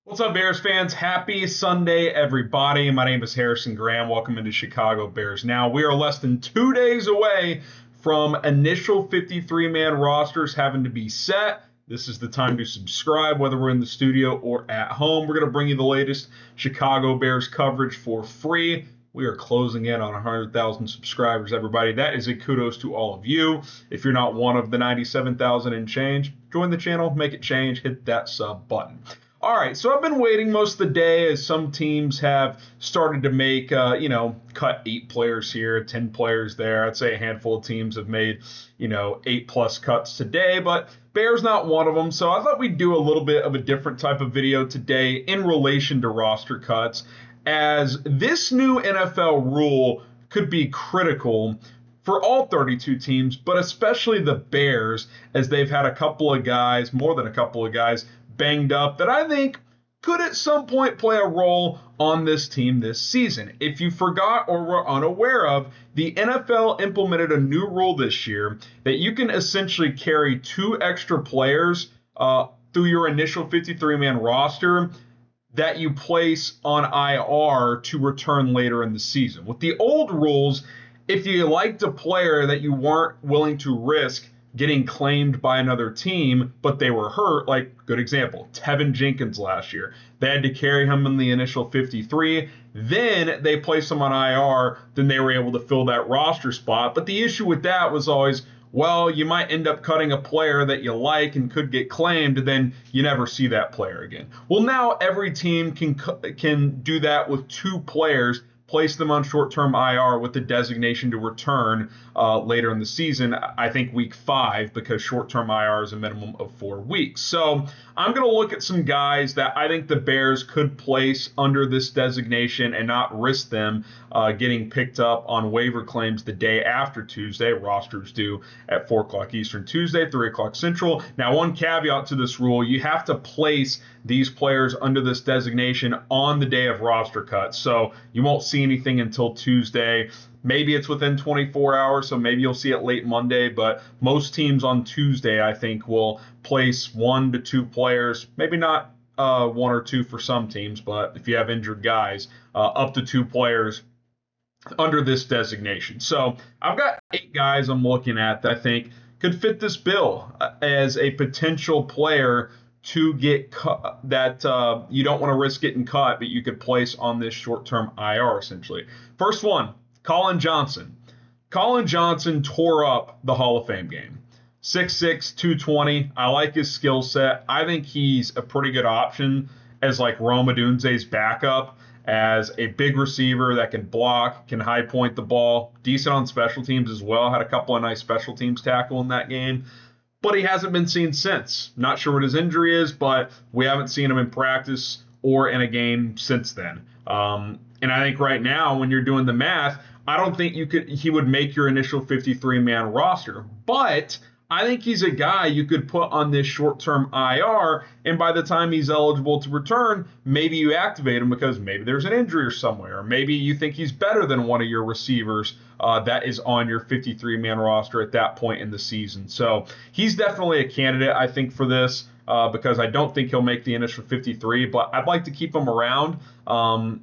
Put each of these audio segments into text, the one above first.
What's up, Bears fans? Happy Sunday, everybody. My name is Harrison Graham. Welcome into Chicago Bears Now. We are less than 2 days away from initial 53-man rosters having to be set. This is the time to subscribe, whether we're in the studio or at home. We're going to bring you the latest Chicago Bears coverage for free. We are closing in on 100,000 subscribers, everybody. That is a kudos to all of you. If you're not one of the 97,000 and change, join the channel, make it change, hit that sub button. All right, so I've been waiting most of the day as some teams have started to make, cut 8 players here, 10 players there. I'd say a handful of teams have made, 8+ cuts today, but Bears not one of them. So I thought we'd do a little bit of a different type of video today in relation to roster cuts, as this new NFL rule could be critical for all 32 teams, but especially the Bears, as they've had a couple of guys, more than a couple of guys, banged up that I think could at some point play a role on this team this season. If you forgot or were unaware of, the NFL implemented a new rule this year that you can essentially carry 2 extra players through your initial 53-man roster that you place on IR to return later in the season. With the old rules, if you liked a player that you weren't willing to risk getting claimed by another team, but they were hurt, like, good example, Tevin Jenkins last year. They had to carry him in the initial 53. Then they placed him on IR. Then they were able to fill that roster spot. But the issue with that was always, well, you might end up cutting a player that you like and could get claimed, and then you never see that player again. Well, now every team can do that with 2 players, place them on short-term IR with the designation to return later in the season, I think week 5, because short-term IR is a minimum of 4 weeks. So I'm going to look at some guys that I think the Bears could place under this designation and not risk them getting picked up on waiver claims the day after Tuesday. Rosters due at 4 o'clock Eastern Tuesday, 3 o'clock Central. Now, one caveat to this rule, you have to place these players under this designation on the day of roster cuts. So you won't see anything until Tuesday. Maybe it's within 24 hours, so maybe you'll see it late Monday, but most teams on Tuesday, I think, will place 1 to 2 players, maybe not 1 or 2 for some teams, but if you have injured guys, up to 2 players under this designation. So I've got 8 guys I'm looking at that I think could fit this bill as a potential player to get cut, that you don't want to risk getting cut, but you could place on this short-term IR, essentially. First one, Collin Johnson. Collin Johnson tore up the Hall of Fame game. 6'6", 220. I like his skill set. I think he's a pretty good option as like Rome Odunze's backup, as a big receiver that can block, can high point the ball, decent on special teams as well. Had a couple of nice special teams tackle in that game. But he hasn't been seen since. Not sure what his injury is, but we haven't seen him in practice or in a game since then. And I think right now, when you're doing the math, I don't think he would make your initial 53-man roster. But I think he's a guy you could put on this short-term IR, and by the time he's eligible to return, maybe you activate him because maybe there's an injury or somewhere, or maybe you think he's better than one of your receivers that is on your 53-man roster at that point in the season. So he's definitely a candidate, I think, for this because I don't think he'll make the initial 53, but I'd like to keep him around.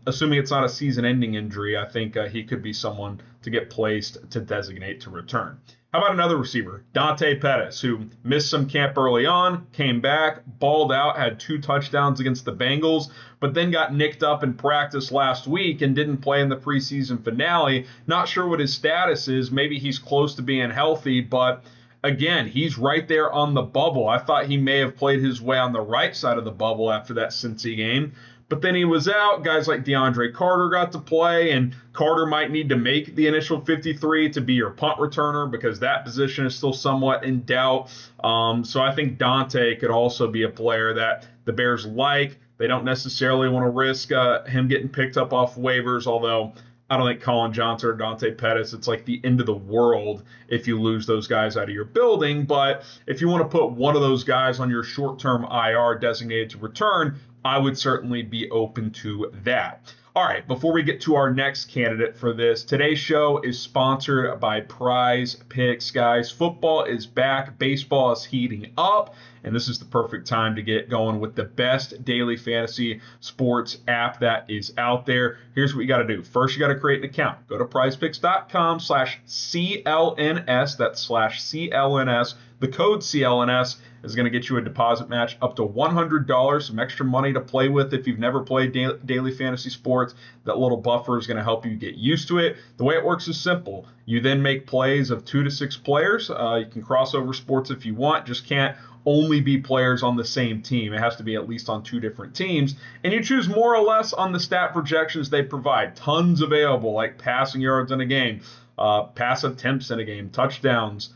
Assuming it's not a season-ending injury, I think he could be someone to get placed to designate to return. How about another receiver, Dante Pettis, who missed some camp early on, came back, balled out, had 2 touchdowns against the Bengals, but then got nicked up in practice last week and didn't play in the preseason finale. Not sure what his status is. Maybe he's close to being healthy, but again, he's right there on the bubble. I thought he may have played his way on the right side of the bubble after that Cincy game. But then he was out. Guys like DeAndre Carter got to play, and Carter might need to make the initial 53 to be your punt returner because that position is still somewhat in doubt. So I think Dante could also be a player that the Bears like. They don't necessarily want to risk him getting picked up off waivers, although I don't think Collin Johnson or Dante Pettis, it's like the end of the world if you lose those guys out of your building. But if you want to put one of those guys on your short-term IR designated to return, I would certainly be open to that. All right, before we get to our next candidate for this, today's show is sponsored by Prize Picks, guys. Football is back, baseball is heating up, and this is the perfect time to get going with the best daily fantasy sports app that is out there. Here's what you got to do. First, you got to create an account. Go to prizepicks.com/CLNS. That's /CLNS. The code CLNS is going to get you a deposit match up to $100, some extra money to play with if you've never played daily fantasy sports. That little buffer is going to help you get used to it. The way it works is simple. You then make plays of 2 to 6 players. You can cross over sports if you want, just can't only be players on the same team. It has to be at least on 2 different teams. And you choose more or less on the stat projections they provide. Tons available, like passing yards in a game, pass attempts in a game, touchdowns,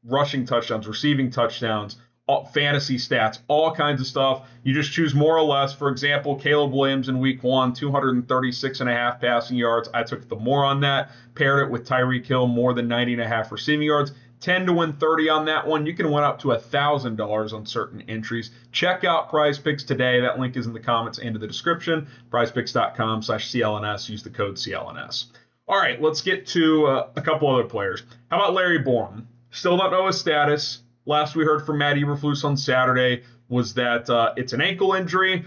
rushing touchdowns, receiving touchdowns, fantasy stats, all kinds of stuff. You just choose more or less. For example, Caleb Williams in week 1, 236.5 passing yards. I took the more on that, paired it with Tyreek Hill, more than 90.5 receiving yards. 10 to win 30 on that one. You can win up to $1,000 on certain entries. Check out Prize Picks today. That link is in the comments and in the description. prizepicks.com/CLNS. Use the code CLNS. All right, let's get to a couple other players. How about Larry Borom? Still don't know his status. Last we heard from Matt Eberflus on Saturday was that it's an ankle injury.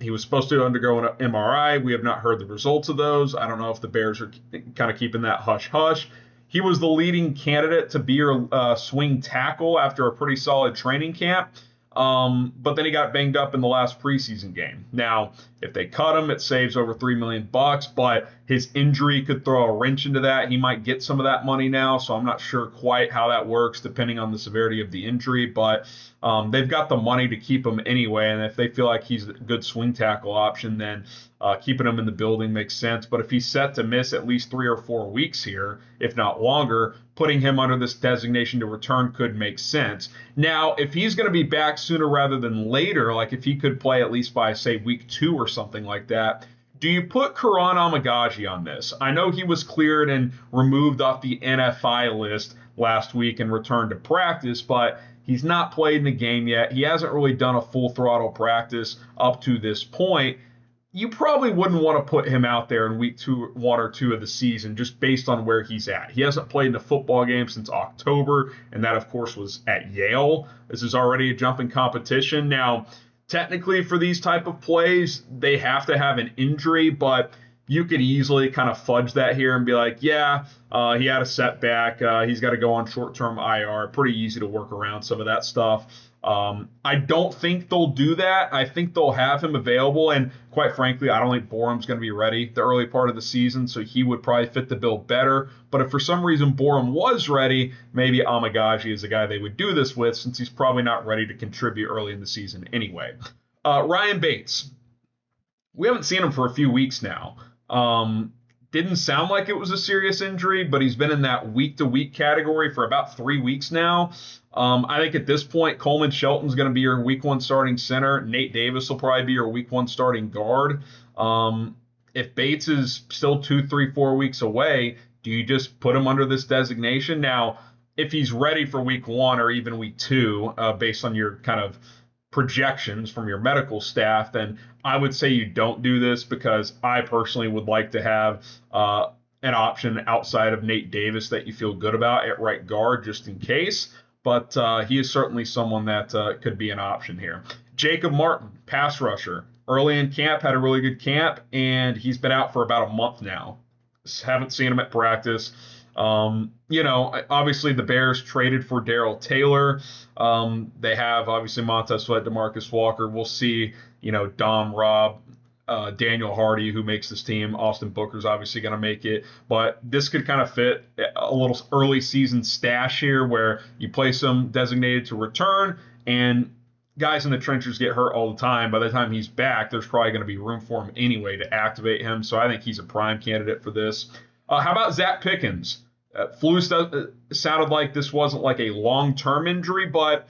He was supposed to undergo an MRI. We have not heard the results of those. I don't know if the Bears are kind of keeping that hush-hush. He was the leading candidate to be your swing tackle after a pretty solid training camp. But then he got banged up in the last preseason game. Now, if they cut him, it saves over $3 million, but his injury could throw a wrench into that. He might get some of that money now, so I'm not sure quite how that works depending on the severity of the injury, but they've got the money to keep him anyway, and if they feel like he's a good swing tackle option, then keeping him in the building makes sense. But if he's set to miss at least 3 or 4 weeks here, if not longer, putting him under this designation to return could make sense. Now, if he's going to be back sooner rather than later, like if he could play at least by, say, week 2 or something like that, do you put Karan Amagaji on this? I know he was cleared and removed off the NFI list last week and returned to practice, but he's not played in a game yet. He hasn't really done a full throttle practice up to this point. You probably wouldn't want to put him out there in week 1 or 2 of the season just based on where he's at. He hasn't played in a football game since October, and that, of course, was at Yale. This is already a jumping competition. Now, technically for these type of plays, they have to have an injury, but you could easily kind of fudge that here and be like, yeah, he had a setback. He's got to go on short-term IR. Pretty easy to work around some of that stuff. I don't think they'll do that. I think they'll have him available, and quite frankly, I don't think Borom's going to be ready the early part of the season, so he would probably fit the bill better. But if for some reason Borom was ready, maybe Amagaji is the guy they would do this with, since he's probably not ready to contribute early in the season anyway. Ryan Bates. We haven't seen him for a few weeks now. Didn't sound like it was a serious injury, but he's been in that week-to-week category for about 3 weeks now. I think at this point, Coleman Shelton's going to be your week 1 starting center. Nate Davis will probably be your week 1 starting guard. If Bates is still 2, 3, 4 weeks away, do you just put him under this designation? Now, if he's ready for week 1 or even week 2, based on your kind of projections from your medical staff, then I would say you don't do this, because I personally would like to have an option outside of Nate Davis that you feel good about at right guard just in case. But he is certainly someone that could be an option here. Jacob Martin, pass rusher. Early in camp, had a really good camp, and he's been out for about a month now. Haven't seen him at practice. Obviously the Bears traded for Darrell Taylor. They have obviously Montez Sweat, DeMarcus Walker. We'll see, Dom Robb, Daniel Hardy, who makes this team. Austin Booker's obviously going to make it. But this could kind of fit a little early season stash here where you play some designated to return, and guys in the trenches get hurt all the time. By the time he's back, there's probably going to be room for him anyway to activate him. So I think he's a prime candidate for this. How about Zach Pickens? Flus sounded like this wasn't like a long-term injury, but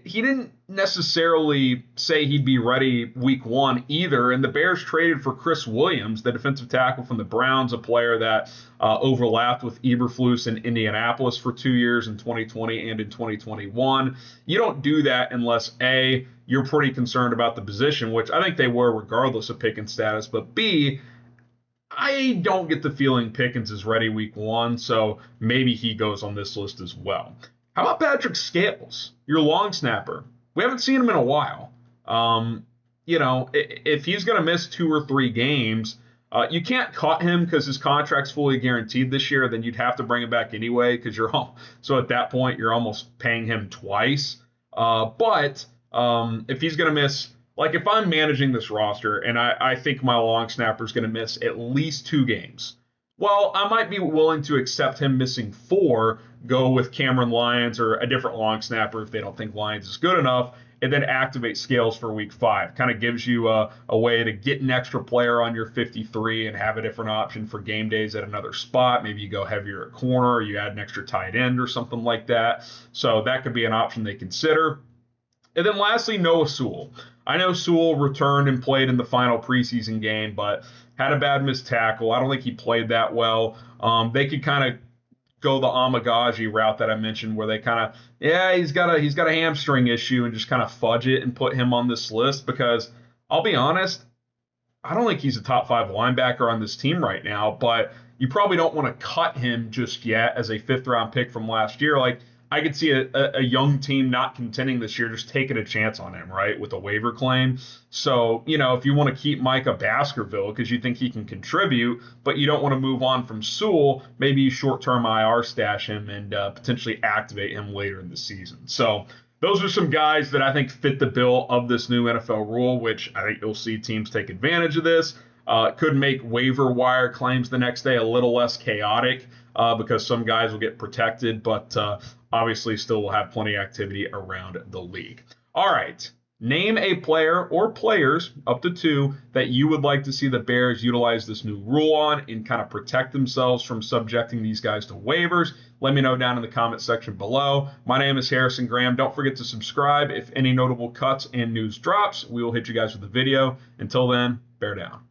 he didn't necessarily say he'd be ready week 1 either. And the Bears traded for Chris Williams, the defensive tackle from the Browns, a player that overlapped with Eberflus in Indianapolis for 2 years in 2020 and in 2021. You don't do that unless A, you're pretty concerned about the position, which I think they were regardless of Pickens' status, but B, I don't get the feeling Pickens is ready week 1, so maybe he goes on this list as well. How about Patrick Scales, your long snapper? We haven't seen him in a while. If he's going to miss 2 or 3 games, you can't cut him because his contract's fully guaranteed this year. Then you'd have to bring him back anyway because so at that point you're almost paying him twice. But if he's going to miss, like if I'm managing this roster and I think my long snapper is going to miss at least 2 games, well, I might be willing to accept him missing 4, go with Cameron Lyons or a different long snapper if they don't think Lyons is good enough, and then activate Scales for week 5. Kind of gives you a way to get an extra player on your 53 and have a different option for game days at another spot. Maybe you go heavier at corner or you add an extra tight end or something like that. So that could be an option they consider. And then lastly, Noah Sewell. I know Sewell returned and played in the final preseason game, but had a bad missed tackle. I don't think he played that well. They could kind of go the Amagaji route that I mentioned, where they kind of, he's got a hamstring issue and just kind of fudge it and put him on this list, because I'll be honest, I don't think he's a top 5 linebacker on this team right now, but you probably don't want to cut him just yet as a 5th round pick from last year. Like, I could see a young team not contending this year just taking a chance on him, right, with a waiver claim. So, if you want to keep Micah Baskerville because you think he can contribute, but you don't want to move on from Sewell, maybe you short-term IR stash him and potentially activate him later in the season. So those are some guys that I think fit the bill of this new NFL rule, which I think you'll see teams take advantage of this. Could make waiver wire claims the next day a little less chaotic because some guys will get protected, but obviously still will have plenty of activity around the league. All right, name a player or players, up to 2, that you would like to see the Bears utilize this new rule on and kind of protect themselves from subjecting these guys to waivers. Let me know down in the comment section below. My name is Harrison Graham. Don't forget to subscribe. If any notable cuts and news drops, we will hit you guys with a video. Until then, bear down.